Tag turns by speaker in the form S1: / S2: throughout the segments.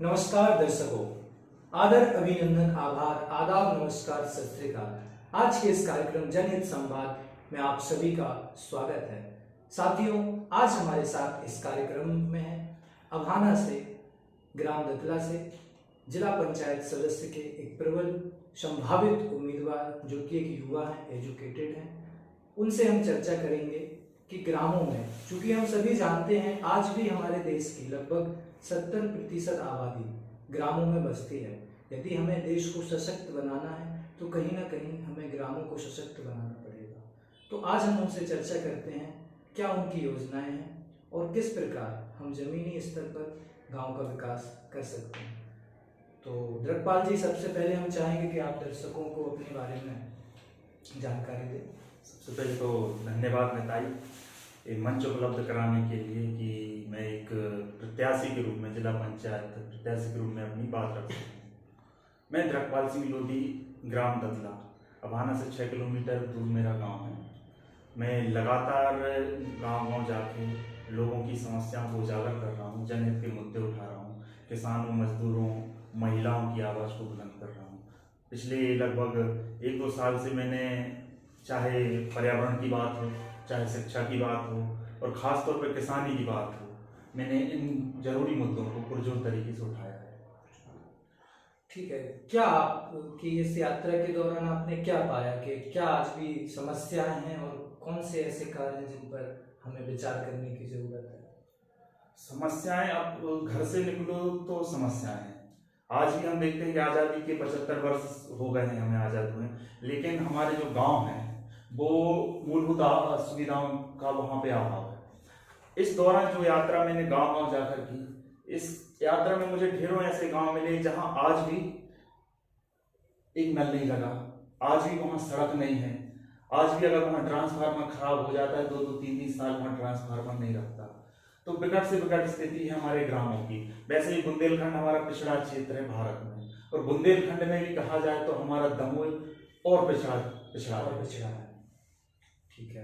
S1: नमस्कार दर्शकों, आदर अभिनंदन आभार आदाब नमस्कार सत श्री अकाल। आज के इस कार्यक्रम जनहित संवाद में आप सभी का स्वागत है। साथियों, आज हमारे साथ इस कार्यक्रम में है अभाना से, ग्राम दतला से जिला पंचायत सदस्य के एक प्रबल संभावित उम्मीदवार जो कि एक युवा हैं, एजुकेटेड हैं। उनसे हम चर्चा करेंगे कि ग्रामों में, चूंकि हम सभी जानते हैं आज भी हमारे देश की लगभग 70% आबादी ग्रामों में बसती है। यदि हमें देश को सशक्त बनाना है तो कहीं ना कहीं हमें ग्रामों को सशक्त बनाना पड़ेगा। तो आज हम उनसे चर्चा करते हैं क्या उनकी योजनाएं हैं और किस प्रकार हम जमीनी स्तर पर गांव का विकास कर सकते हैं। तो द्रकपाल जी, सबसे पहले हम चाहेंगे कि आप दर्शकों को अपने बारे में जानकारी दें।
S2: सबसे पहले तो धन्यवाद नेताई, ये मंच उपलब्ध कराने के लिए कि मैं एक प्रत्याशी के रूप में, जिला पंचायत प्रत्याशी के रूप में अपनी बात रख सकूँ। मैं द्रकपाल सिंह लोधी, ग्राम दतला, अभाना से 6 किलोमीटर दूर मेरा गांव है। मैं लगातार गांव-गांव जाके लोगों की समस्याओं को उजागर कर रहा हूँ, जनहित के मुद्दे उठा रहा हूँ, किसानों, मजदूरों, महिलाओं की आवाज़ को बुलंद कर रहा हूँ। पिछले लगभग 1-2 साल से मैंने, चाहे पर्यावरण की बात हो, चाहे शिक्षा की बात हो और ख़ास तौर पर किसानी की बात हो, मैंने इन जरूरी मुद्दों को पुरजोर तरीके से उठाया है।
S1: ठीक है, क्या आपकी इस यात्रा के दौरान आपने क्या पाया कि क्या आज भी समस्याएं हैं और कौन से ऐसे कार्य हैं जिन पर हमें विचार करने की जरूरत है?
S2: समस्याएं, अब घर से निकलो तो समस्याएं हैं। आज भी हम देखते हैं कि आज़ादी के 75 वर्ष हो गए हैं हमें आज़ाद हुए, लेकिन हमारे जो गांव हैं वो मूलभूत सुविधाओं का वहाँ पे अभाव है। इस दौरान जो यात्रा मैंने गांव-गांव जाकर की, इस यात्रा में मुझे ढेरों ऐसे गांव मिले जहां आज भी एक नल नहीं लगा, आज भी वहां सड़क नहीं है, आज भी अगर वहां ट्रांसफार्मर खराब हो जाता है 2-2, 3-3 साल वहां ट्रांसफार्मर नहीं रखता। तो विकट से विकट स्थिति है हमारे ग्रामों की। वैसे ही बुंदेलखंड हमारा पिछड़ा क्षेत्र है भारत में, और बुंदेलखंड में भी कहा जाए तो हमारा दमोह और पिछड़ा है।
S1: ठीक है,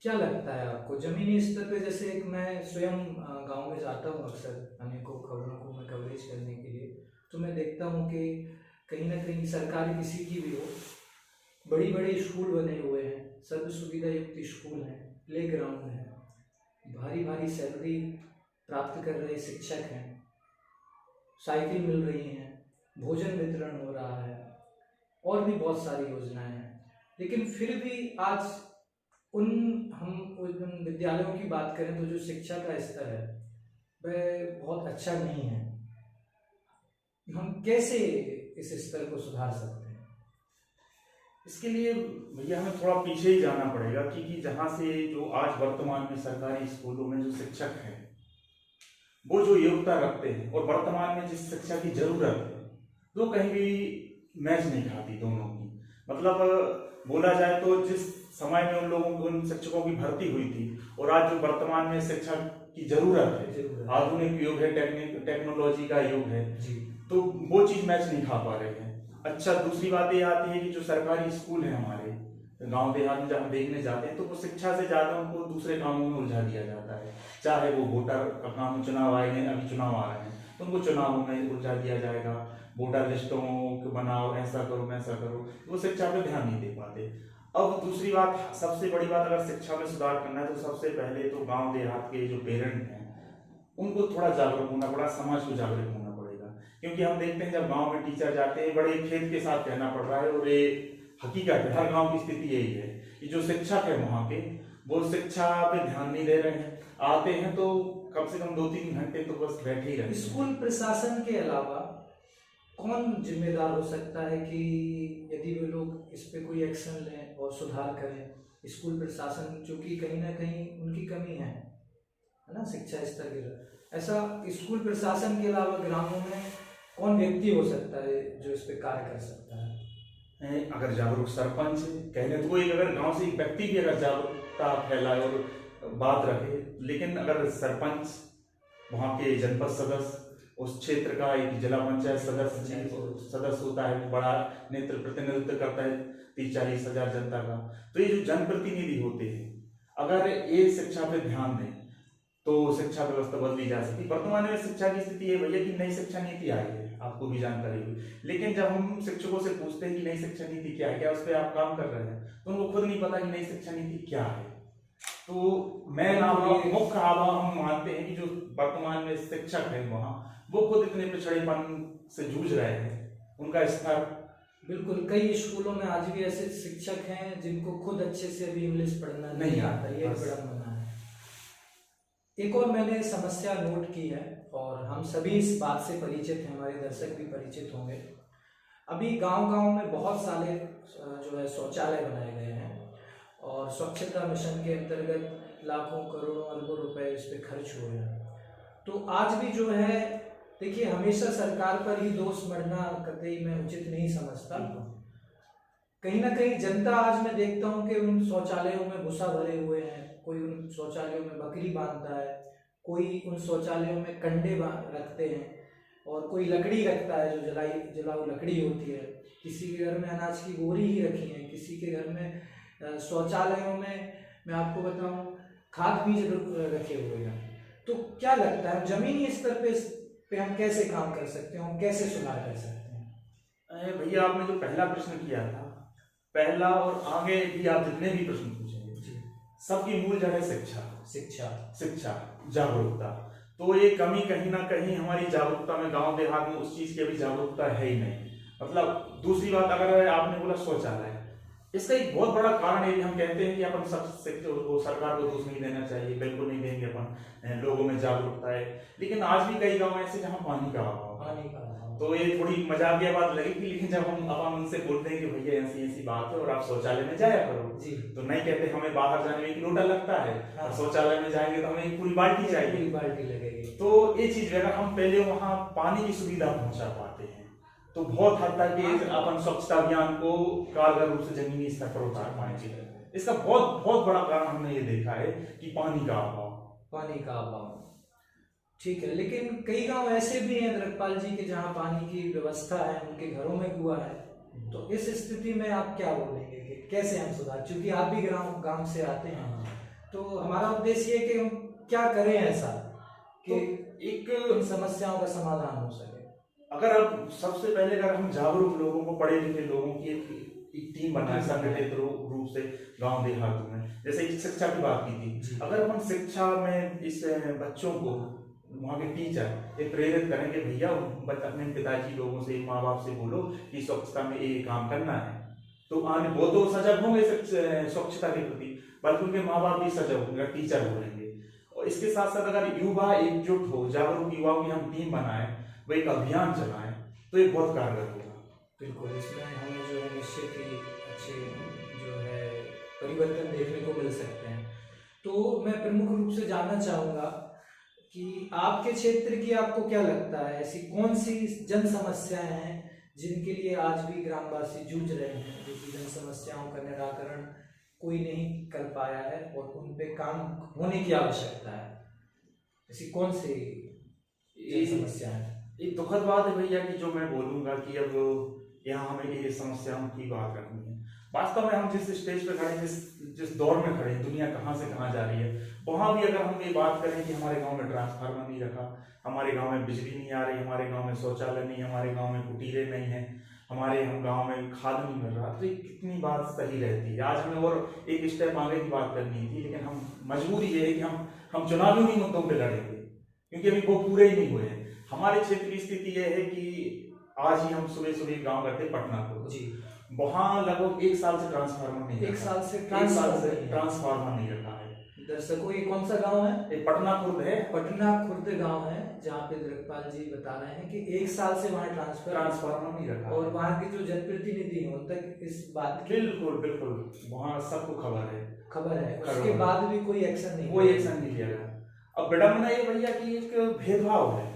S1: क्या लगता है आपको जमीनी स्तर पे? जैसे एक मैं स्वयं गांव में जाता हूँ अक्सर अनेकों खबरों को मैं कवरेज करने के लिए, तो मैं देखता हूँ कि कहीं ना कहीं सरकारी किसी की भी हो, बड़ी बड़ी स्कूल बने हुए हैं, सर्व सुविधा युक्त स्कूल हैं, प्ले ग्राउंड है, भारी भारी सैलरी प्राप्त कर रहे शिक्षक हैं, साइकिल मिल रही हैं, भोजन वितरण हो रहा है और भी बहुत सारी योजनाएं हैं। लेकिन फिर भी आज उन विद्यालयों की बात करें तो जो शिक्षा का स्तर है वह बहुत अच्छा नहीं है। हम कैसे इस स्तर को सुधार सकते हैं?
S2: इसके लिए भैया हमें थोड़ा पीछे ही जाना पड़ेगा, क्योंकि जहाँ से जो आज वर्तमान में सरकारी स्कूलों में जो शिक्षक हैं वो जो योग्यता रखते हैं और वर्तमान में जिस शिक्षा की जरूरत है, वो कहीं भी मैच नहीं खाती दोनों की। मतलब बोला जाए तो जिस समय में उन शिक्षकों की भर्ती हुई थी और आज जो वर्तमान में शिक्षा की जरूरत है, आधुनिक युग है, टेक्नोलॉजी का युग है, तो वो चीज मैच नहीं खा पा रहे हैं। अच्छा, दूसरी बात ये आती है कि जो सरकारी स्कूल है हमारे गांव देहात में जब हम देखने जाते हैं तो वो शिक्षा से ज्यादा उनको दूसरे कामों में उलझा दिया जाता है। चाहे वो वोटर का काम, चुनाव आए हैं, अभी चुनाव आ रहे हैं तो उनको चुनावों में उलझा दिया जाएगा, वोटर लिस्टों को बनाओ, ऐसा करो वैसा करो, वो शिक्षा पे ध्यान नहीं दे पाते। अब दूसरी बात, सबसे बड़ी बात, अगर शिक्षा में सुधार करना है तो सबसे पहले तो गांव देहात के जो पेरेंट हैं उनको थोड़ा जागरूक होना पड़ा, समाज को जागरूक होना पड़ेगा। क्योंकि हम देखते हैं जब गांव में टीचर जाते हैं बड़े खेद के साथ कहना पड़ रहा है, और ये हकीकत है, हर गांव की स्थिति यही है कि जो शिक्षक है वहाँ के, वो शिक्षा पे ध्यान नहीं दे रहे हैं। आते हैं तो कम से कम 2-3 घंटे तो बस बैठे ही रहते हैं।
S1: स्कूल प्रशासन के अलावा कौन जिम्मेदार हो सकता है कि यदि वे लोग इस पे कोई एक्शन लें और सुधार करें? स्कूल प्रशासन, चूंकि कहीं ना कहीं उनकी कमी है ना शिक्षा स्तर की। ऐसा स्कूल प्रशासन के अलावा ग्रामों में कौन व्यक्ति हो सकता है जो इस पे कार्य कर सकता है?
S2: अगर जागरूक सरपंच कहने तो एक, अगर गांव से एक व्यक्ति भी अगर जागरूकता फैलाए और बात रखे, लेकिन अगर सरपंच, वहाँ के जनपद सदस्य, उस क्षेत्र का एक जिला पंचायत सदस्य होता है, बड़ा प्रतिनिधित्व करता है 30-40 हजार जनता का, तो ये जो जनप्रतिनिधि होते हैं अगर ये शिक्षा पे ध्यान दें तो शिक्षा व्यवस्था बदली जा सकती। वर्तमान में शिक्षा की स्थिति ये भैया कि नई शिक्षा नीति आई है, आपको भी जानकारी हुई, लेकिन जब हम शिक्षकों से पूछते हैं कि नई शिक्षा नीति क्या है, क्या उस पर आप काम कर रहे हैं, तो उनको खुद नहीं पता कि नई शिक्षा नीति क्या है। तो मुख्य आभाव हम मानते हैं कि जो वर्तमान में शिक्षक है वहाँ, वो खुद इतने पिछड़ेपन से जूझ रहे हैं, उनका स्तर।
S1: बिल्कुल, कई स्कूलों में आज भी ऐसे शिक्षक हैं जिनको खुद अच्छे से अभी इंग्लिश पढ़ना नहीं आता, ये विडंबना है। एक और मैंने समस्या नोट की है और हम सभी इस बात से परिचित हैं, हमारे दर्शक भी परिचित होंगे। अभी गांव-गांव में बहुत सारे जो है शौचालय बनाए गए हैं और स्वच्छता मिशन के अंतर्गत लाखों करोड़ों अरबों रुपए इस पे खर्च हुए हैं। तो आज भी जो है, देखिए, हमेशा सरकार पर ही दोष मढ़ना कतई मैं उचित नहीं समझता। कहीं ना कहीं जनता, आज मैं देखता हूँ कि उन शौचालयों में भूसा भरे हुए हैं, कोई उन शौचालयों में बकरी बांधता है, कोई उन शौचालयों में कंडे रखते हैं और कोई लकड़ी रखता है जो जलाऊ लकड़ी होती है। किसी के घर में अनाज की बोरी ही रखी है, किसी के घर में शौचालयों में मैं आपको बताऊं खाद बीज रखे हुए हैं। तो क्या लगता है जमीनी स्तर पे हम कैसे काम कर सकते हैं, कैसे सुधार कर सकते हैं?
S2: भैया, आपने जो पहला प्रश्न किया था, पहला और आगे भी आप जितने भी प्रश्न पूछेंगे, सबकी मूल जड़ है शिक्षा, जागरूकता। तो ये कमी कहीं ना कहीं हमारी जागरूकता में, गांव देहात में उस चीज की अभी जागरूकता है ही नहीं। मतलब दूसरी बात, अगर आपने बोला शौचालय, इसका एक बहुत बड़ा कारण है कि हम कहते हैं कि अपन सब सरकार को दोष नहीं देना चाहिए, बिल्कुल नहीं देंगे अपन, लोगों में जागरूकता है, लेकिन आज भी कई गांव ऐसे जहाँ पानी का अभाव। तो ये थोड़ी मजाकिया बात लगेगी, लेकिन जब हम अपन उनसे बोलते हैं कि भैया ऐसी ऐसी बात है और आप शौचालय में जाया करो जी, तो नहीं कहते हमें बाहर जाने में एक लोटा लगता है। हाँ। शौचालय में जाएंगे तो हमें एक पूरी बाल्टी चाहिए, पूरी बाल्टी लगेगी। तो ये चीज अगर हम पहले वहाँ पानी की सुविधा पहुंचा पाते हैं तो बहुत हद तक अपन स्वच्छता अभियान को कारगर रूप से जमीनी स्तर पर उतार पाएंगे। इसका बहुत बहुत बड़ा कारण हमने ये देखा है कि पानी का अभाव।
S1: ठीक है, लेकिन कई गांव ऐसे भी हैं द्रकपाल जी के जहां पानी की व्यवस्था है, उनके घरों में कुआं है। तो इस स्थिति में आप क्या बोलेंगे कि कैसे हम सुधार, क्योंकि आप भी गांव से आते हैं, तो हमारा उद्देश्य है कि हम क्या करें ऐसा कि एक इन समस्याओं का समाधान हो सके।
S2: अगर अब सबसे पहले अगर हम जागरूक लोगों को, पढ़े लिखे लोगों की एक टीम बनाए संगठित रूप से गांव देहातों में, जैसे शिक्षा की बात की थी, अगर हम शिक्षा में इस बच्चों को, वहाँ के टीचर ये प्रेरित करें कि भैया अपने पिताजी लोगों से, माँ बाप से बोलो कि स्वच्छता में ये काम करना है, तो आने वो तो सजग होंगे स्वच्छता के प्रति, बल्कि उनके माँ बाप भी सजग होंगे, टीचर बोलेंगे। और इसके साथ साथ अगर युवा एकजुट हो, जागरूक युवाओं की हम टीम बनाए, वो एक अभियान चलाएं, तो ये बहुत कारगर होगा।
S1: बिल्कुल, इसमें हमें जो है निश्चित ही अच्छे जो है परिवर्तन देखने को मिल सकते हैं। तो मैं प्रमुख रूप से जानना चाहूँगा कि आपके क्षेत्र की, आपको क्या लगता है ऐसी कौन सी जन समस्याएं हैं जिनके लिए आज भी ग्रामवासी जूझ रहे हैं, जो कि जन समस्याओं का निराकरण कोई नहीं कर पाया है और उन पे काम होने की आवश्यकता है? ऐसी कौन सी समस्या है?
S2: एक दुखद बात है भैया कि जो मैं बोलूंगा कि अब यहाँ हमें ये समस्याओं की बात करनी है। वास्तव में हम जिस स्टेज पे खड़े, जिस दौर में खड़े, दुनिया कहाँ से कहाँ जा रही है, वहाँ भी अगर हम ये बात करें कि हमारे गांव में ट्रांसफार्मर नहीं रखा, हमारे गांव में बिजली नहीं आ रही, हमारे गांव में शौचालय नहीं, हमारे गांव में कुटीरे नहीं है, हमारे गांव में खाद नहीं मिल रहा, तो ये कितनी बात सही रहती है। आज हमें और एक स्टेप आगे की बात करनी थी, लेकिन हम मजबूरी ये है कि हम चुनावी उन्हीं मुद्दों पर लड़ेंगे, क्योंकि अभी वो पूरे ही नहीं हुए हैं। हमारे क्षेत्र की स्थिति यह है कि आज ही हम सुबह सुबह गांव गए थे पटना को जी, वहाँ लगभग 1 साल से ट्रांसफार्मर नहीं, 1 साल से ट्रांसफार्मर नहीं रखा है।
S1: दर्शकों, ये कौन सा गांव है?
S2: ये पटना खुर्द है।
S1: पटना खुर्द गांव है, जहाँ पे द्रकपाल जी बता रहे हैं कि 1 साल से वहाँ ट्रांसफार्मर नहीं रखा, और वहाँ के जो जनप्रतिनिधि हैं उन तक इस बात की
S2: बिल्कुल वहाँ सबको खबर है,
S1: उसके बाद भी कोई एक्शन
S2: नहीं लिया गया। अब विडंबना ये भैया कि एक भेदभाव है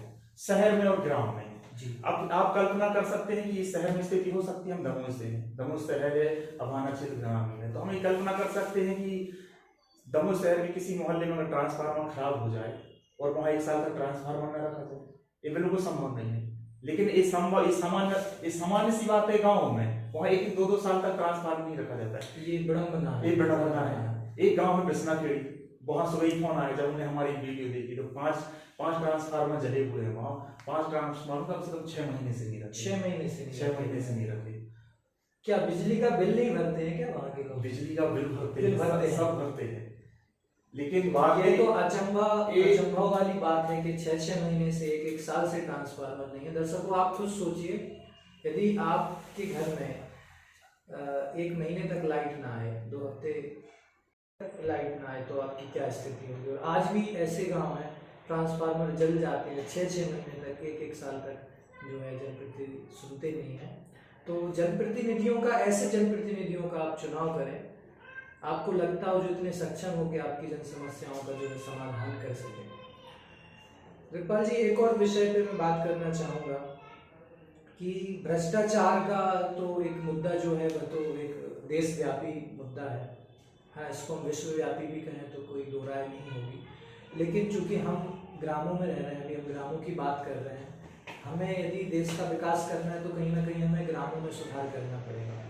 S2: शहर में और ग्राम में जी। अब आप कल्पना कर सकते हैं कि इस शहर में स्थिति हो सकती है, हम दमोह शहर है, अभाना क्षेत्र ग्रामीण है, तो हम ये कल्पना कर सकते हैं कि दमोह शहर के किसी मोहल्ले में अगर ट्रांसफार्मर खराब हो जाए और वहाँ 1 साल तक ट्रांसफार्मर न रखा जाए, ये बिल्कुल संभव नहीं है। लेकिन ये सामान्य सी बात है, गाँव में वहाँ 1-2 साल तक ट्रांसफार्मर नहीं रखा जाता है।
S1: ये विडंबना है।
S2: एक गाँव है बिस्नाखेड़ी, वहां सुबह ही फोन आया, जब उन्हें हमारी वीडियो देखी तो पांच पांच ट्रांसफार्मर जले हुए हैं वहां। 5 ट्रांसफार्मर कम से कम 6 महीने से नहीं रखे।
S1: 6 महीने से नहीं
S2: 6 महीने से नहीं रखे।
S1: क्या बिजली का बिल नहीं भरते हैं क्या वहाँ के लोग?
S2: बिजली का बिल भरते
S1: बिल भरते
S2: हैं,
S1: हैं।
S2: सब भरते हैं, लेकिन बात
S1: ये तो अचंभा वाली बात है कि 6-6 महीने से 1-1 साल से ट्रांसफार्मर नहीं है। दर्शकों, आप खुद सोचिए, यदि आपके घर में 1 महीने तक लाइट ना आए, 2 हफ्ते तक लाइट ना आए, तो आपकी क्या स्थिति होगी। और आज भी ऐसे गांव हैं ट्रांसफार्मर जल जाते हैं 6-6 महीने तक, 1-1 साल तक जो है जनप्रतिनिधि सुनते नहीं हैं। तो जनप्रतिनिधियों का, ऐसे जनप्रतिनिधियों का आप चुनाव करें, आपको लगता हो जो इतने सक्षम हो कि आपकी जन समस्याओं का जो है समाधान कर सके। रिकपाल जी, एक और विषय पे मैं बात करना चाहूँगा कि भ्रष्टाचार का तो एक मुद्दा जो है वह तो एक देशव्यापी मुद्दा है। हाँ, इसको हम विश्वव्यापी भी कहें तो कोई दो राय नहीं होगी। लेकिन चूंकि हम ग्रामों में रह रहे हैं, अभी हम ग्रामों की बात कर रहे हैं, हमें यदि देश का विकास करना है तो कहीं ना कहीं हमें ग्रामों में सुधार करना पड़ेगा।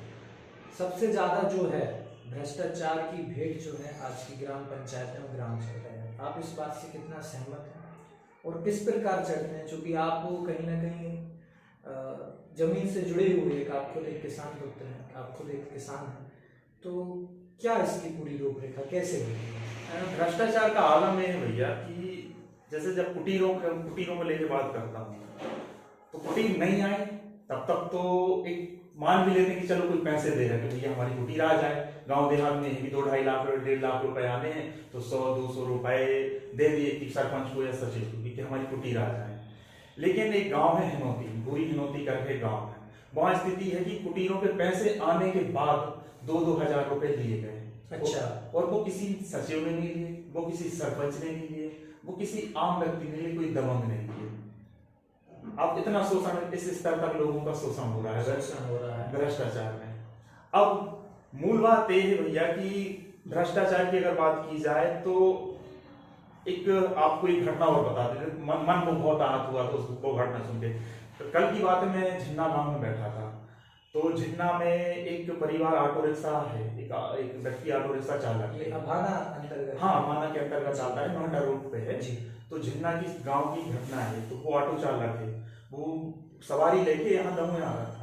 S1: सबसे ज़्यादा जो है भ्रष्टाचार की भेंट जो है आज की ग्राम पंचायतें और ग्राम सभाएं हैं। आप इस बात से कितना सहमत हैं और किस प्रकार चलते हैं? चूँकि आप कहीं ना कहीं जमीन से जुड़े हुए, एक आप खुद एक किसान पुत्र हैं, आप खुद एक किसान हैं, तो क्या इसकी पूरी रूपरेखा कैसे होगी?
S2: भ्रष्टाचार का आलम है भैया कि जैसे जब कुटीरों को लेकर बात करता हूँ तो कुटीर नहीं आए तब तक तो एक मान भी लेते हैं कि चलो कोई पैसे देगा कि भैया हमारी कुटीर आ जाए। गांव देहात में भी 2-2.5 लाख 1.5 लाख रुपए आने हैं तो 100-200 रुपए दे दिए कि सरपंच को या सचिव को कि हमारी कुटीर आ जाए। लेकिन एक गांव है हिनौती, बुरी हिनौती करके गांव है, वहां स्थिति है कि कुटीरों के पैसे आने के बाद 2-2 हजार रुपए लिए गए।
S1: अच्छा।
S2: और वो किसी सचिव ने नहीं लिए, वो किसी सरपंच ने नहीं लिए, वो किसी आम व्यक्ति ने लिए, कोई दबंग ने लिए। अब इतना शोषण, इस स्तर तक लोगों का शोषण हो रहा है भ्रष्टाचार में। अब मूल बात यह है भैया कि भ्रष्टाचार की अगर बात की जाए तो एक आपको एक घटना और बता दें, मन को बहुत आहत हुआ तो उसको घटना सुन के। तो कल की बात है, मैं झिन्ना गांव में बैठा था, तो झिन्ना में एक परिवार ऑटो रिक्शा है, एक व्यक्ति ऑटो रिक्शा चालक है।
S1: अभाना अंतर्गत?
S2: हाँ, अभाना के अंतर्गत आता है, नोएडा रोड पे है। तो झिन्ना की गांव की घटना है। तो वो ऑटो चालक है, वो सवारी लेके यहाँ दमोह आ रहा था,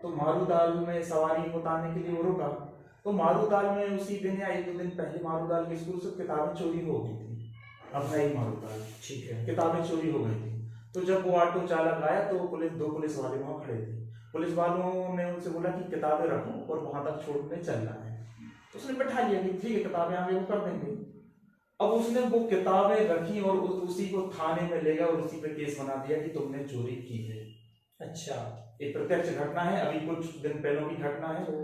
S2: तो मारूदाल में सवारी उतारने के लिए वो रुका। तो मारूदाल में उसी दिन या 1-2 दिन पहले मारूदाल के स्कूल से किताबें चोरी हो गई थी। अब है ही मारूदाल, ठीक है, किताबें चोरी हो गई थी। तो जब वो ऑटो चालक आया तो 2 पुलिस वाले वहां खड़े थे। पुलिस वालों ने उनसे बोला कि किताबें रखो और वहां तक छोड़ने चलना है। तो उसने बैठा लिया कि ठीक है, किताबें आगे वो कर देंगे। अब उसने वो किताबें रखी और उसी को थाने में ले गया और उसी पे केस बना दिया कि तुमने चोरी की है।
S1: अच्छा,
S2: एक प्रत्यक्ष घटना है, अभी कुछ दिन पहले की घटना है।
S1: तो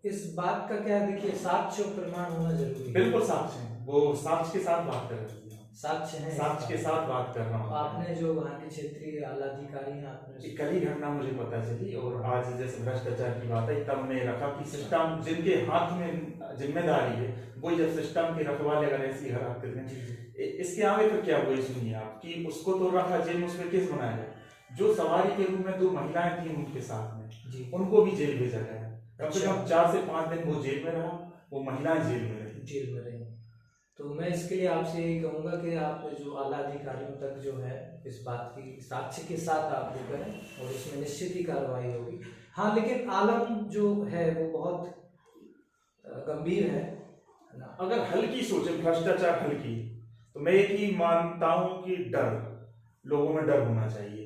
S1: इस बात का क्या, देखिए, साक्ष्य और प्रमाण होना जरूरी है।
S2: बिल्कुल साक्ष्य है, वो साक्ष्य के साथ बात कर रही है,
S1: साक्ष्य है,
S2: साक्ष्य के साथ बात कर रहा हूँ।
S1: आपने जो वहाँ के क्षेत्रीय आला अधिकारी हैं, आपने
S2: कल ही घटना मुझे पता चली और आज जैसे भ्रष्टाचार की बात है तब मैं रखा कि सिस्टम जिनके हाथ में जिम्मेदारी है वही जब सिस्टम के रखवाले अगर ऐसी हरकत करें, इसके आगे फिर क्या हुआ सुनिए आप कि उसको तो रखा जेल में, उस पर केस बनाया गया। जो सवारी के रूप में 2 महिलाएं थी उनके साथ में, उनको भी जेल भेजा गया। कम से कम 4 से 5 दिन वो जेल में रहा, वो महिलाएं जेल में रही।
S1: तो मैं इसके लिए आपसे यही कहूँगा कि आप जो आला अधिकारियों तक जो है इस बात की साक्ष्य के साथ आप वो करें और इसमें निश्चित ही कार्रवाई होगी। हाँ, लेकिन आलम जो है वो बहुत गंभीर है ना।
S2: अगर हल्की सोचे भ्रष्टाचार हल्की, तो मैं एक ही मानता हूँ कि डर, लोगों में डर होना चाहिए,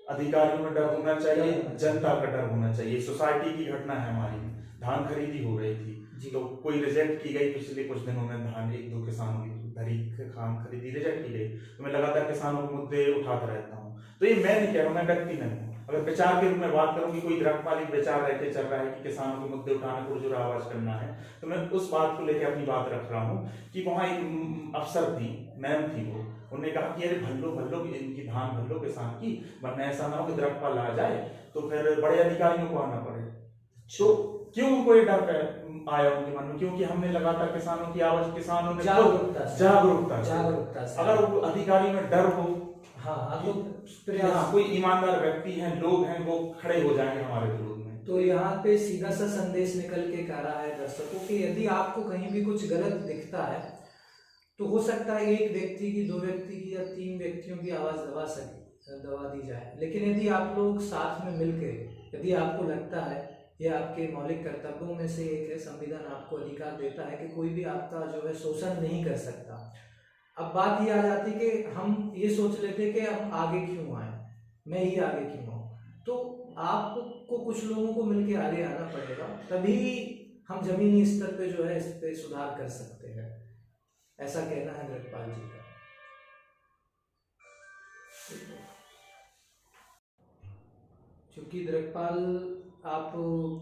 S2: अधिकारियों में डर होना चाहिए, जनता का डर होना चाहिए। सोसाइटी की घटना है हमारी, धान खरीदी हो रही थी तो कोई रिजेक्ट की गई। पिछले कुछ दिनों में धान 1-2 किसानों की धरी धान खरीदी रिजेक्ट की गई, तो मैं लगातार किसानों के मुद्दे उठाता रहता हूँ। तो ये मैं नहीं कह रहा हूँ, मैं व्यक्ति नहीं हूँ। अगर विचार के रूप में बात करूँ कि कोई दरख्त मालिक विचार रहते चल रहा है कि किसानों के मुद्दे उठाने पुरजोर आवाज करना है, तो मैं उस बात को लेकर अपनी बात रख रहा हूँ कि वहाँ एक अफसर थी, मैम थी, वो उन्होंने कहा कि अरे भल्लो इनकी धान भल्लो किसान की, वरना ऐसा ना हो कि दरख्त पाल आ जाए तो फिर बड़े अधिकारियों को आना पड़े। तो क्यों उनको ये डर आया उनके मन में? क्योंकि हमने लगातार किसानों की आवाज, किसानों ने जागरूकता से अगर वो अधिकारी में डर हो, हाँ, तो कोई ईमानदार व्यक्ति हैं, लोग हैं, वो खड़े हो जाएंगे हमारे विरोध में।
S1: तो यहाँ पे सीधा सा संदेश निकल के कह रहा है दर्शकों कि यदि आपको कहीं भी कुछ गलत दिखता है तो हो सकता है एक व्यक्ति की, दो व्यक्ति की या तीन व्यक्तियों की आवाज़ दबा दी जाए, लेकिन यदि आप लोग साथ में मिलकर, यदि आपको लगता है, ये आपके मौलिक कर्तव्यों में से एक है, संविधान आपको अधिकार देता है कि कोई भी आपका जो है शोषण नहीं कर सकता। अब बात ये आ जाती कि हम ये सोच लेते कि हम आगे क्यों आए, मैं ही आगे क्यों आऊँ। तो आपको कुछ लोगों को मिलके आगे आना पड़ेगा, तभी हम जमीनी स्तर पे जो है इस पे सुधार कर सकते हैं, ऐसा कहना है द्रकपाल जी का। क्योंकि द्रकपाल आप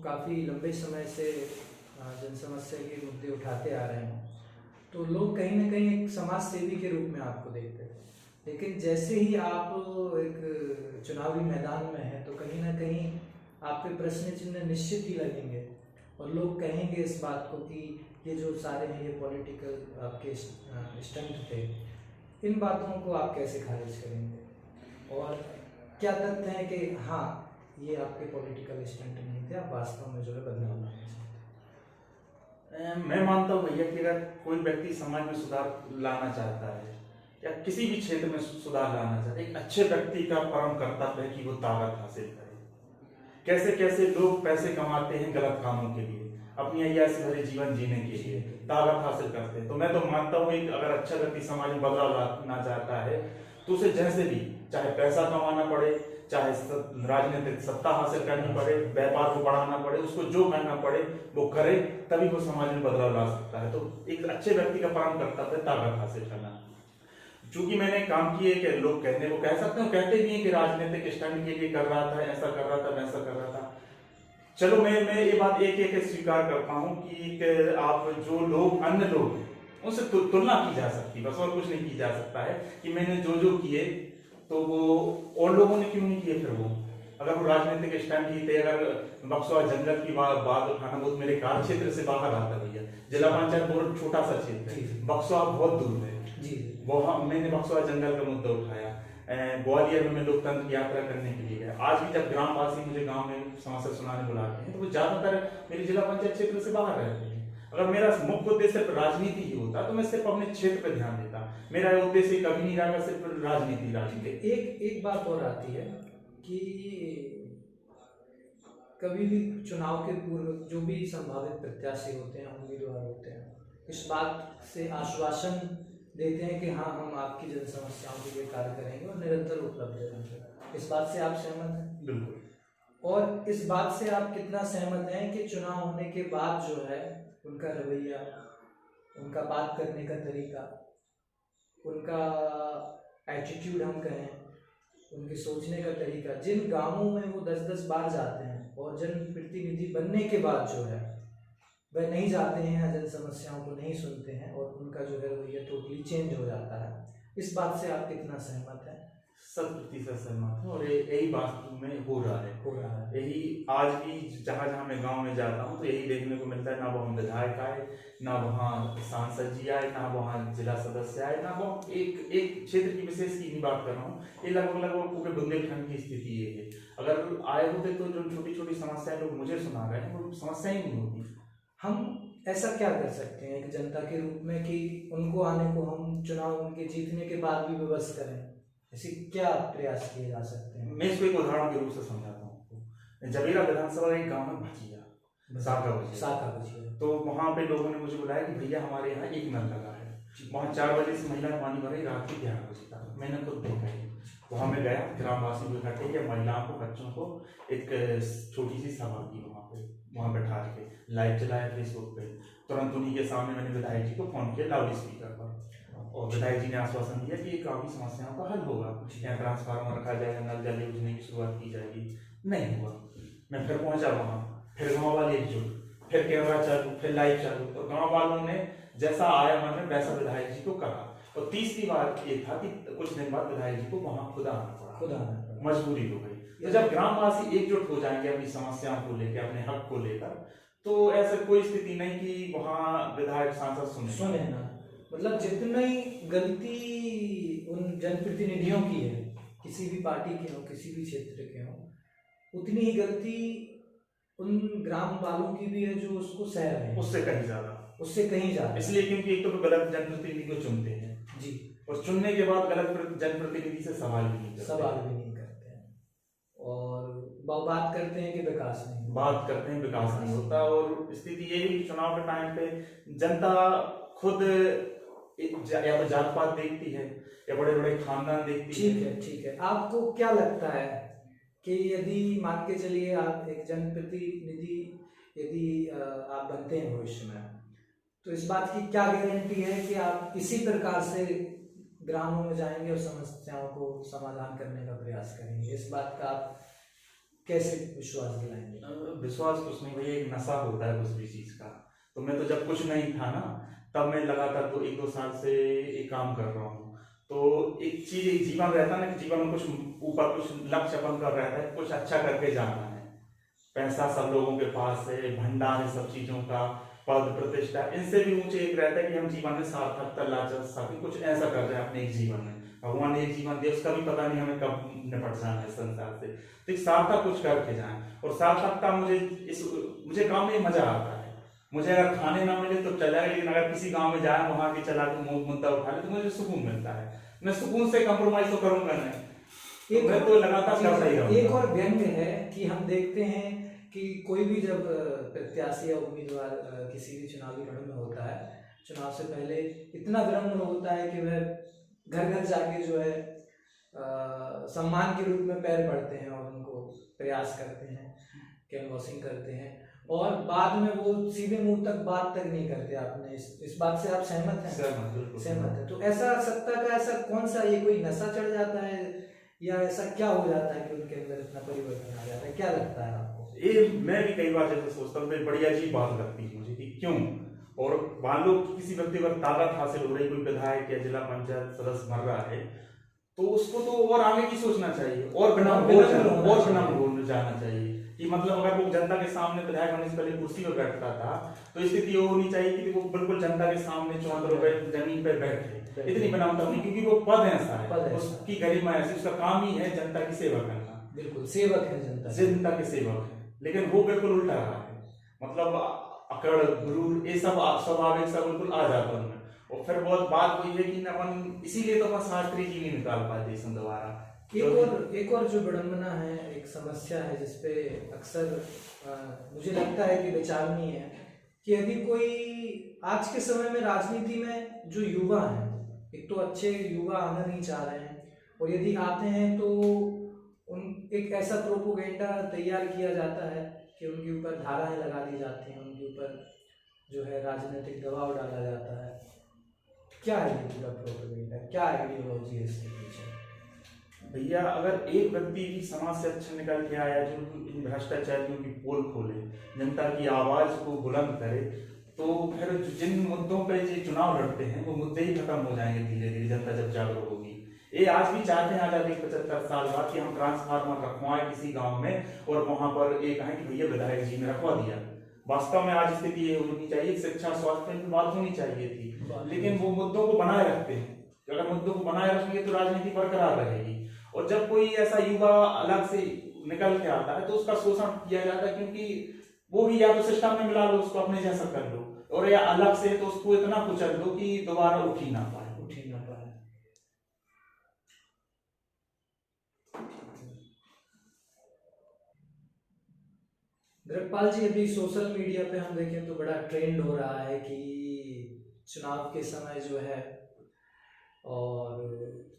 S1: काफ़ी लंबे समय से जन समस्या के मुद्दे उठाते आ रहे हैं, तो लोग कहीं ना कहीं एक समाज सेवी के रूप में आपको देखते हैं, लेकिन जैसे ही आप एक चुनावी मैदान में हैं तो कहीं ना कहीं आप पे प्रश्न चिन्ह निश्चित ही लगेंगे, और लोग कहेंगे इस बात को कि ये जो सारे हैं ये पॉलिटिकल आपके स्टंट थे। इन बातों को आप कैसे खारिज करेंगे, और क्या तथ्य है कि हाँ ये आपके पॉलिटिकल स्टंट नहीं थे, आप वास्तव में जो है बदलाव लाना चाहते हैं?
S2: मैं मानता हूँ भैया कि अगर कोई व्यक्ति समाज में सुधार लाना चाहता है या किसी भी क्षेत्र में सुधार लाना चाहता है, एक अच्छे व्यक्ति का परम कर्तव्य है कि वो ताकत हासिल करे। कैसे कैसे लोग पैसे कमाते हैं गलत कामों के लिए, अपनी अय्यासी भरे जीवन जीने के लिए ताकत हासिल करते हैं। तो मैं तो मानता हूँ कि अगर अच्छा व्यक्ति समाज में बदलाव लाना चाहता है तो उसे जैसे भी, चाहे पैसा कमाना पड़े, चाहे राजनीतिक सत्ता हासिल करनी पड़े, व्यापार को बढ़ाना पड़े, उसको जो करना पड़े वो करे, तभी वो समाज में बदलाव ला सकता है। तो एक अच्छे व्यक्ति का परम कर्तव्य है ताकत हासिल करना। चूंकि मैंने काम किए कि लोग कहने को कह सकते हैं, कहते भी हैं कि राजनीतिक स्टैंड के लिए कर रहा था, ऐसा कर रहा था, वैसा कर रहा था। चलो मैं ये बात एक एक स्वीकार करता हूँ कि आप जो लोग, अन्य लोग उनसे तुलना की जा सकती, बस और कुछ नहीं की जा सकता है कि मैंने जो जो किए तो वो और लोगों ने क्यों नहीं किए। फिर वो अगर वो राजनीतिक स्टैंड ही थे, अगर बक्सवा जंगल की बात उठाना, वो मेरे कार्य क्षेत्र से बाहर आता भैया। जिला पंचायत बहुत छोटा सा क्षेत्र है, बक्सवा बहुत दूर है जी। वो मैंने बक्सवा जंगल का मुद्दा उठाया। ग्वालियर में मैं लोकतंत्र यात्रा करने के लिए गया। आज भी जब ग्रामवासी मुझे गांव में समस्या सुनाने बुलाते हैं तो वो ज्यादातर मेरे जिला पंचायत क्षेत्र से बाहर रहते हैं। अगर मेरा मुख्य उद्देश्य सिर्फ राजनीति ही होता तो मैं सिर्फ अपने क्षेत्र पर ध्यान देता। मेरा उद्देश्य कभी नहीं रहा सिर्फ राजनीति।
S1: एक बात और आती है कि कभी भी चुनाव के पूर्व जो भी संभावित प्रत्याशी होते हैं, उम्मीदवार होते हैं, इस बात से आश्वासन देते हैं कि हाँ हम आपकी जन समस्याओं के लिए कार्य करेंगे और निरंतर उपलब्ध रहेंगे। इस बात से आप सहमत हैं?
S2: बिल्कुल।
S1: और इस बात से आप कितना सहमत हैं कि चुनाव होने के बाद जो है उनका रवैया, उनका बात करने का तरीका, उनका एटीट्यूड हम कहें, उनके सोचने का तरीका, जिन गांवों में वो 10-10 बार जाते हैं और जनप्रतिनिधि बनने के बाद जो है वह नहीं जाते हैं, जन समस्याओं को नहीं सुनते हैं और उनका जो है रवैया टोटली चेंज हो जाता है। इस बात से आप कितना सहमत हैं?
S2: 100% सहमत हूँ और यही वास्तव में हो रहा है। यही आज भी जहाँ जहाँ मैं गांव में जाता हूँ तो यही देखने को मिलता है। ना वहाँ विधायक आए, ना वहाँ सांसद जी आए, ना वहाँ जिला सदस्य आए, ना वो एक क्षेत्र की विशेष की नहीं बात कर रहा हूँ, ये लगभग पूरे बुंदेलखंड की स्थिति ये है। अगर आए होते तो जो छोटी छोटी समस्याएं लोग मुझे सुना रहे हैं वो समस्या ही नहीं होती।
S1: हम ऐसा क्या कर सकते हैं एक जनता के रूप में कि उनको आने को हम चुनाव उनके जीतने के बाद भी विवश करें? ऐसे क्या प्रयास किए जा सकते हैं?
S2: मैं इसको एक उदाहरण के रूप से समझाता हूँ। जबीरा विधानसभा एक गांव में भजिया, साका भजिया, तो वहाँ पे लोगों ने मुझे बुलाया कि भैया हमारे यहाँ एक नल लगा है। वहाँ 4 बजे से महिलाएं पानी भरे, रात के 11 बजे तक। मैंने खुद देखा है। वहाँ मैं गया, ग्रामवासी को इकट्ठे किया, महिलाओं को, बच्चों को एक छोटी सी सभा की वहाँ बैठा के, लाइव चलाया फेसबुक पे। तुरंत उन्हीं के सामने मैंने विधायक जी को फोन किया लाउड स्पीकर पर, और विधायक जी ने आश्वासन दिया कि काफी समस्याओं का हल होगा, यहाँ ट्रांसफार्मर रखा जाएगा, नल जल योजना की शुरुआत की जाएगी। नहीं हुआ। मैं फिर पहुंचा वहाँ, फिर गाँव वाले एकजुट, फिर कैमरा चालू, फिर लाइव चालू, और गाँव वालों ने जैसा आया मन में वैसा विधायक जी को कहा। और तीसरी बात ये था कि कुछ दिन बाद विधायक जी को वहाँ खुद आना पड़ा, मजबूरी हो गई। तो जब ग्रामवासी एकजुट हो जाएंगे अपनी समस्याओं को लेकर, अपने हक को लेकर, तो ऐसा कोई स्थिति नहीं कि वहाँ विधायक सांसद सुने
S1: ना। मतलब जितनी गलती उन जनप्रतिनिधियों की है, किसी भी पार्टी के हो, किसी भी क्षेत्र के हो, उतनी ही गलती उन ग्राम वालों की भी है जो उसको सह रहे हैं,
S2: उससे कहीं ज्यादा।
S1: उससे कहीं ज्यादा।
S2: इसलिए क्योंकि एक तो गलत जनप्रतिनिधि को चुनते हैं
S1: जी,
S2: और चुनने के बाद गलत जनप्रतिनिधि से सवाल भी नहीं करते।
S1: सवाल भी नहीं करते हैं और बात करते हैं कि विकास नहीं होता।
S2: बात करते हैं विकास नहीं होता। और स्थिति ये है कि चुनाव के टाइम पे जनता खुद या तो जात पात देखती है या बड़े बड़े खानदान देखती है।
S1: ठीक है। आपको क्या लगता है कि यदि मान के चलिए आप एक जनप्रतिनिधि यदि आप बनते हैं भविष्य में, तो इस बात की क्या गारंटी है कि आप इसी प्रकार से ग्रामों में जाएंगे और समस्याओं को समाधान करने का प्रयास करेंगे? इस बात का आप कैसे विश्वास दिलाएंगे?
S2: विश्वास कुछ नहीं भैया, एक नशा होता है कुछ भी चीज का। तो मैं तो जब कुछ नहीं था ना, तब मैं लगातार तो 1-2 साल से एक काम कर रहा हूँ। तो एक चीज, एक जीवन रहता है ना कि जीवन में कुछ ऊपर कुछ लक्ष्य अपन का रहता है, कुछ अच्छा करके जाना है। पैसा सब लोगों के पास है, भंडार है सब चीजों का, पद प्रतिष्ठा, इनसे भी ऊंचे एक रहता है कि हम जीवन में सार्थकता ला सके, कुछ ऐसा कर रहे हैं अपने एक जीवन में। भगवान ने एक जीवन दिया, उसका भी पता नहीं हमें कब निपट जाना है संसार से। तो एक सार्थक कुछ करके जाए। और सार्थकता मुझे काम में मजा आता है। मुझे अगर खाने ना मिले तो चला, लेकिन अगर किसी गांव में जाए, वहां के चला के मुद्दा उठा ले तो मुझे सुकून मिलता है। मैं सुकून से कंप्रोमाइज तो करूंगा नहीं। मैं तो लगातार करता ही रहूंगा।
S1: एक और व्यंग्य है कि हम देखते हैं कि कोई भी जब प्रत्याशी या उम्मीदवार किसी भी चुनावी रण में होता है, चुनाव से पहले इतना विनम्र होता है कि वह घर घर जाके जो है सम्मान के रूप में पैर पड़ते हैं और उनको प्रयास करते हैं, कैनवॉसिंग करते हैं, और बाद में वो सीधे मुंह तक बात तक नहीं करते। आपने इस बात से आप सहमत हैं? सहमत है। तो ऐसा सत्ता का ऐसा कौन सा, ये कोई नशा चढ़ जाता है या ऐसा क्या हो जाता है कि उनके अंदर इतना परिवर्तन आ जाता है? क्या लगता है आपको?
S2: ये मैं भी कई बार जैसे सोचता हूँ, बड़ी अजीब बात लगती है मुझे कि क्यों। और मान लो किसी व्यक्ति पर ताकत हासिल हो रही, कोई विधायक या जिला पंचायत सदस्य मर रहा है, तो उसको तो और आगे की सोचना चाहिए और विनम्र जाना चाहिए कि मतलब अगर वो जनता के सामने विधायक होने से पहले कुर्सी पर बैठता था, तो स्थिति वो होनी चाहिए कि वो बिल्कुल जनता के सामने 74 रुपए जमीन पर बैठे। इतनी विनम्रता होनी, क्योंकि वो पद ऐसा है, उसकी गरिमा ऐसी, उसका काम ही है जनता की सेवा करना।
S1: बिल्कुल सेवक है,
S2: जनता के सेवक है। लेकिन वो बिल्कुल उल्टा रहा है, मतलब अकड़ गुरूर ये सब स्वाभाविक सब बिल्कुल आ जाता है। और फिर बहुत बात हुई है कि अपन इसीलिए तो अपन शास्त्री जी नहीं निकाल पाते इसमें दोबारा।
S1: एक और जो विडंबना है, एक समस्या है जिसपे अक्सर मुझे लगता है कि विचारणीय है कि यदि कोई आज के समय में राजनीति में जो युवा हैं, एक तो अच्छे युवा आना नहीं चाह रहे हैं, और यदि आते हैं तो एक ऐसा प्रोपोगेंडा तैयार किया जाता है कि उनके ऊपर धाराएं लगा दी जाती हैं, उनके ऊपर जो है राजनीतिक दबाव डाला जाता है। क्या है ये पूरा प्रोपोगेंडा? क्या आइडियोलॉजी है इसके पीछे?
S2: भैया अगर एक व्यक्ति भी समाज से अच्छा निकल के आया जो इन भ्रष्टाचारियों की पोल खोले, जनता की आवाज को बुलंद करे, तो फिर जिन मुद्दों पे ये चुनाव लड़ते हैं वो मुद्दे ही खत्म हो जाएंगे धीरे धीरे, जनता जब जागरूक होगी। ये आज भी चाहते हैं आजादी 75 साल बाद कि हम ट्रांसफार्मर रखवाएं किसी गांव में और वहां पर ये कहें कि भैया विधायक जी ने रखवा दिया। वास्तव में आज स्थिति ये होनी चाहिए, शिक्षा स्वास्थ्य की बात होनी चाहिए थी, लेकिन वो मुद्दों को बनाए रखते हैं। अगर मुद्दों को बनाए रखेंगे तो राजनीति बरकरार रहेगी। और जब कोई ऐसा युवा अलग से निकल के आता है तो उसका शोषण किया जाता है, क्योंकि वो भी या तो सिस्टम में मिला लो, उसको अपने जैसा कर लो, और या अलग से तो उसको इतना कुचल दो कि दोबारा उठ ही ना पाए।
S1: धृतपाल जी, अभी सोशल मीडिया पे हम देखें तो बड़ा ट्रेंड हो रहा है कि चुनाव के समय जो है और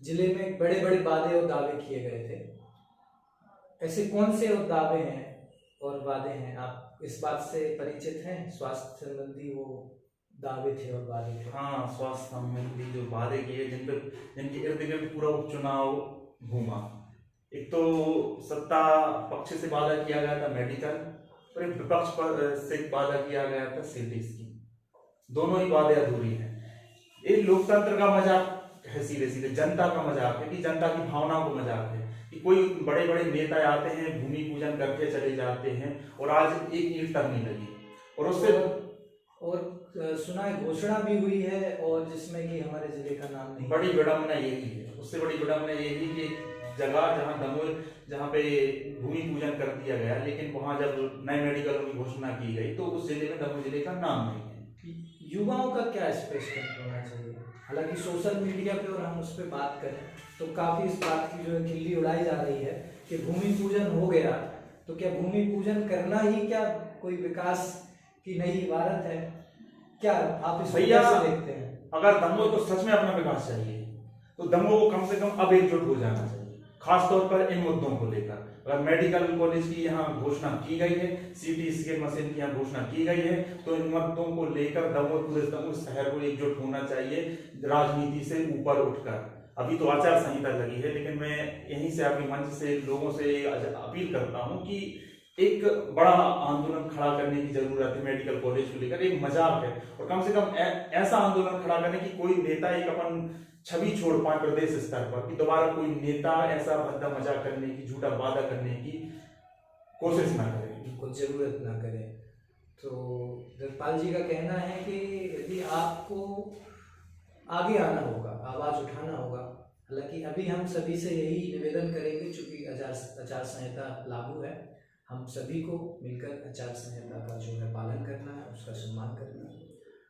S1: जिले में बड़े बड़े वादे और दावे किए गए थे। ऐसे कौन से दावे हैं और वादे हैं, आप इस बात से परिचित हैं? स्वास्थ्य संबंधी वो दावे थे और वादे थे।
S2: हाँ, स्वास्थ्य संबंधी जो वादे किए जिनके इर्द गिर्द पूरा उपचुनाव घूमा। एक तो सत्ता पक्ष से वादा किया गया था मेडिकल, और एक विपक्ष पर से वादा किया गया था सीटी स्कीम। दोनों ही वादे अधूरी हैं। ये लोकतंत्र का मजाक है, सीधे सीधे जनता का मजाक है, कि जनता की भावनाओं को मजाक है कि कोई बड़े बड़े नेता आते हैं, भूमि पूजन करके चले जाते हैं, और आज एक ईंट तक नहीं लगी। और उससे
S1: और सुना है घोषणा भी हुई है, और जिसमें कि हमारे जिले का नाम नहीं।
S2: बड़ी विडंबना यही है, उससे बड़ी विडंबना यही कि जगह जहाँ पे भूमि पूजन कर दिया गया, लेकिन वहां जब नए मेडिकल की घोषणा की गई तो उस जिले में दमोह जिले का नाम नहीं है।
S1: युवाओं का क्या स्पष्ट होना चाहिए? हालांकि सोशल मीडिया पे और हम उस पर बात करें तो काफ़ी इस बात की जो है खिल्ली उड़ाई जा रही है कि भूमि पूजन हो गया तो क्या भूमि पूजन करना ही क्या कोई विकास की नई इबारत है? क्या आप इस
S2: भैया
S1: कैसे देखते हैं?
S2: अगर दंगों को सच में अपना विकास चाहिए तो दंगों को कम से कम अब एकजुट हो जाना चाहिए, खासतौर पर इन मुद्दों को लेकर। अगर मेडिकल कॉलेज की यहाँ घोषणा की गई है, सीटी स्कैन मशीन की यहाँ घोषणा की गई है, तो इन मुद्दों को लेकर दंगों पूरे दंगों शहर को एकजुट होना चाहिए राजनीति से ऊपर उठकर। अभी तो आचार संहिता लगी है, लेकिन मैं यहीं से आपके मंच से लोगों से अपील करता हूँ कि एक बड़ा आंदोलन खड़ा करने की जरूरत है मेडिकल कॉलेज को लेकर। एक मजाक है, और कम से कम ऐसा आंदोलन खड़ा करने की कोई नेता एक अपन छवि छोड़ पाए प्रदेश स्तर पर कि दोबारा कोई नेता ऐसा भद्दा मजाक करने की, झूठा वादा करने की कोशिश ना करे,
S1: कोई जरूरत ना करे। तो जगपाल जी का कहना है कि यदि आपको आगे आना होगा, आवाज उठाना होगा, हालांकि अभी हम सभी से यही निवेदन करेंगे, चूंकि आचार संहिता लागू है, हम सभी को मिलकर आचार संहिता का जो है पालन करना है, उसका सम्मान करना है।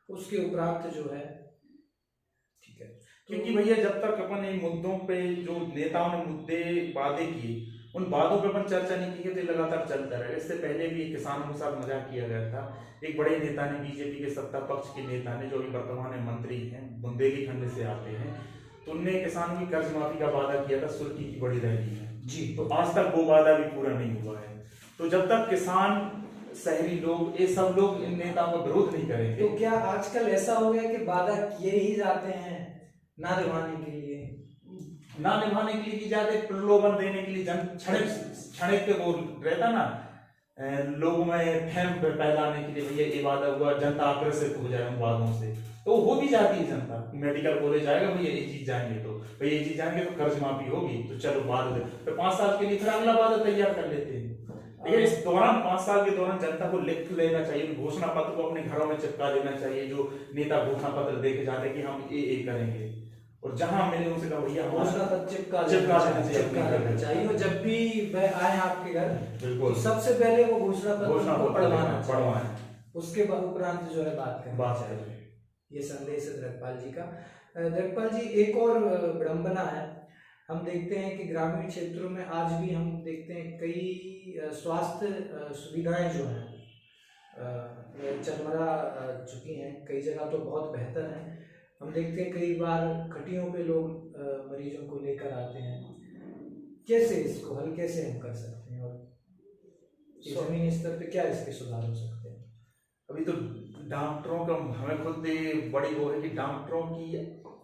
S1: उसके उपरांत जो है ठीक है,
S2: क्योंकि भैया जब तक अपन इन मुद्दों पे जो नेताओं ने मुद्दे वादे किए उन बातों पे अपन चर्चा नहीं की तो लगातार चलता रहेगा। इससे पहले भी किसानों के साथ मजाक किया गया था। एक बड़े नेता ने, बीजेपी के सत्ता पक्ष के नेता ने, जो अभी वर्तमान में मंत्री हैं, बुंदेलखंड से आते हैं, तो उनने किसानों की कर्ज माफी का वादा किया था, सुर्खी की बड़ी रैली है जी, तो आज तक वो वादा भी पूरा नहीं हुआ है। तो जब तक किसान, शहरी लोग, ये सब लोग इन नेताओं का विरोध नहीं करेंगे,
S1: तो क्या आजकल ऐसा हो गया कि वादा किए ही जाते हैं ना निभाने के लिए,
S2: ना निभाने के लिए की जाते, प्रलोभन देने के लिए, जन क्षणिक वो रहता ना, लोगों में फैम फैलाने के लिए, भैया ये वादा हुआ, जनता आकर्षित हो जाए उन वादों से, तो हो भी जाती है जनता। मेडिकल कॉलेज आएगा, भैया ये चीज जाएंगे, तो भैया ये चीज जाएंगे तो कर्ज माफी होगी, तो चलो वादा, तो 5 साल के लिए फिर अगला वादा तैयार कर लेते हैं। लेकिन इस दौरान 5 साल के दौरान जनता को लिख लेना चाहिए, घोषणा पत्र को अपने घरों में चिपका देना चाहिए, जो नेता घोषणा पत्र देके जाते हैं कि हम ये करेंगे, और जहां मिले उनसे कहा भैया
S1: घोषणा पत्र चिपका देना चाहिए, और जब भी वह आए आपके घर तो सबसे पहले वो घोषणा पत्र को पढ़वाना, उसके बाद उपरांत जो है बात करें। ये संदेश है जगपाल जी का। जगपाल जी, एक और विडंबना है, हम देखते हैं कि ग्रामीण क्षेत्रों में आज भी हम देखते हैं कई स्वास्थ्य सुविधाएं जो हैं चरमरा चुकी हैं, कई जगह तो बहुत बेहतर हैं। हम देखते हैं कई बार खटियों पे लोग मरीजों को लेकर आते हैं, कैसे इसको हल कैसे हम कर सकते हैं, और जमीनी स्तर पे क्या इसके सुधार हो सकते हैं?
S2: अभी तो डॉक्टरों का हमें खुद बड़ी वो है कि डॉक्टरों की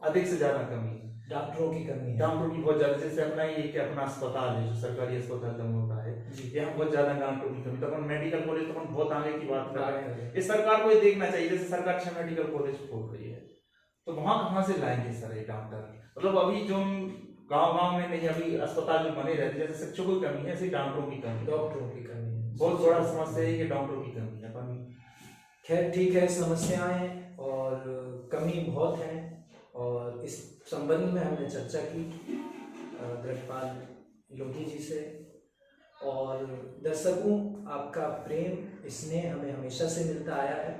S2: अधिक से ज्यादा कमी है,
S1: डॉक्टरों की कमी है,
S2: डॉक्टरों की बहुत ज्यादा। जैसे अपना ये कि अपना अस्पताल है, जो सरकारी अस्पताल दंगों का है, यहाँ बहुत ज्यादा डॉक्टरों की कमी। तो अपन मेडिकल कॉलेज तो अपन बहुत आगे की बात कर रहे हैं, इस सरकार को ये देखना चाहिए, जैसे सरकार 6 मेडिकल कॉलेज खोल रही है, तो वहां कहाँ से लाएंगे सर ये डॉक्टर? मतलब अभी जो गांव में नहीं, अभी अस्पताल में बने रहते, जैसे शिक्षकों की कमी है, ऐसे डॉक्टरों की कमी,
S1: डॉक्टरों की कमी है,
S2: बहुत बड़ा समस्या है कि डॉक्टरों की कमी है। अपन
S1: खैर ठीक है, समस्याएं और कमी बहुत हैं, और इस संबंध में हमने चर्चा की जगपाल लोधी जी से। और दर्शकों, आपका प्रेम, स्नेह हमें हमेशा से मिलता आया है।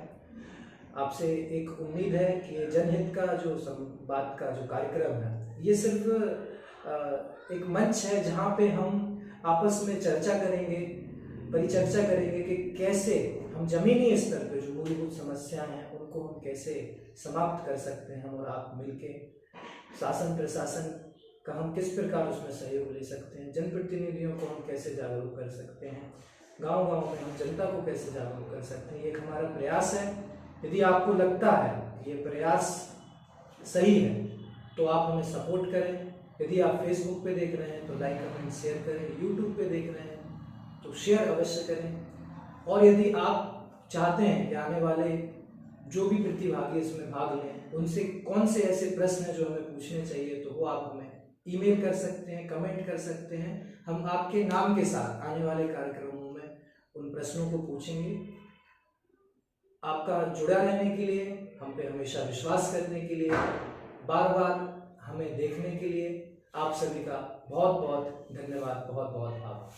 S1: आपसे एक उम्मीद है कि जनहित का जो संवाद का जो कार्यक्रम है, ये सिर्फ एक मंच है जहाँ पे हम आपस में चर्चा करेंगे, परिचर्चा करेंगे कि कैसे हम जमीनी स्तर पे जो मूलभूत समस्याएं हैं उनको हम कैसे समाप्त कर सकते हैं, और आप मिलके शासन प्रशासन का हम किस प्रकार उसमें सहयोग ले सकते हैं, जनप्रतिनिधियों को हम कैसे जागरूक कर सकते हैं, गांव-गांव में हम जनता को कैसे जागरूक कर सकते हैं, ये एक हमारा प्रयास है। यदि आपको लगता है ये प्रयास सही है तो आप हमें सपोर्ट करें। यदि आप फेसबुक पे देख रहे हैं तो लाइक कमेंट शेयर करें, यूट्यूब पे देख रहे हैं तो शेयर अवश्य करें। और यदि आप चाहते हैं कि आने वाले जो भी प्रतिभागी इसमें भाग लें, उनसे कौन से ऐसे प्रश्न हैं जो हमें पूछने चाहिए, तो वो आप हमें ईमेल कर सकते हैं, कमेंट कर सकते हैं। हम आपके नाम के साथ आने वाले कार्यक्रमों में उन प्रश्नों को पूछेंगे। आपका जुड़ा रहने के लिए, हम पे हमेशा विश्वास करने के लिए, बार बार हमें देखने के लिए आप सभी का बहुत बहुत धन्यवाद, बहुत बहुत आभार।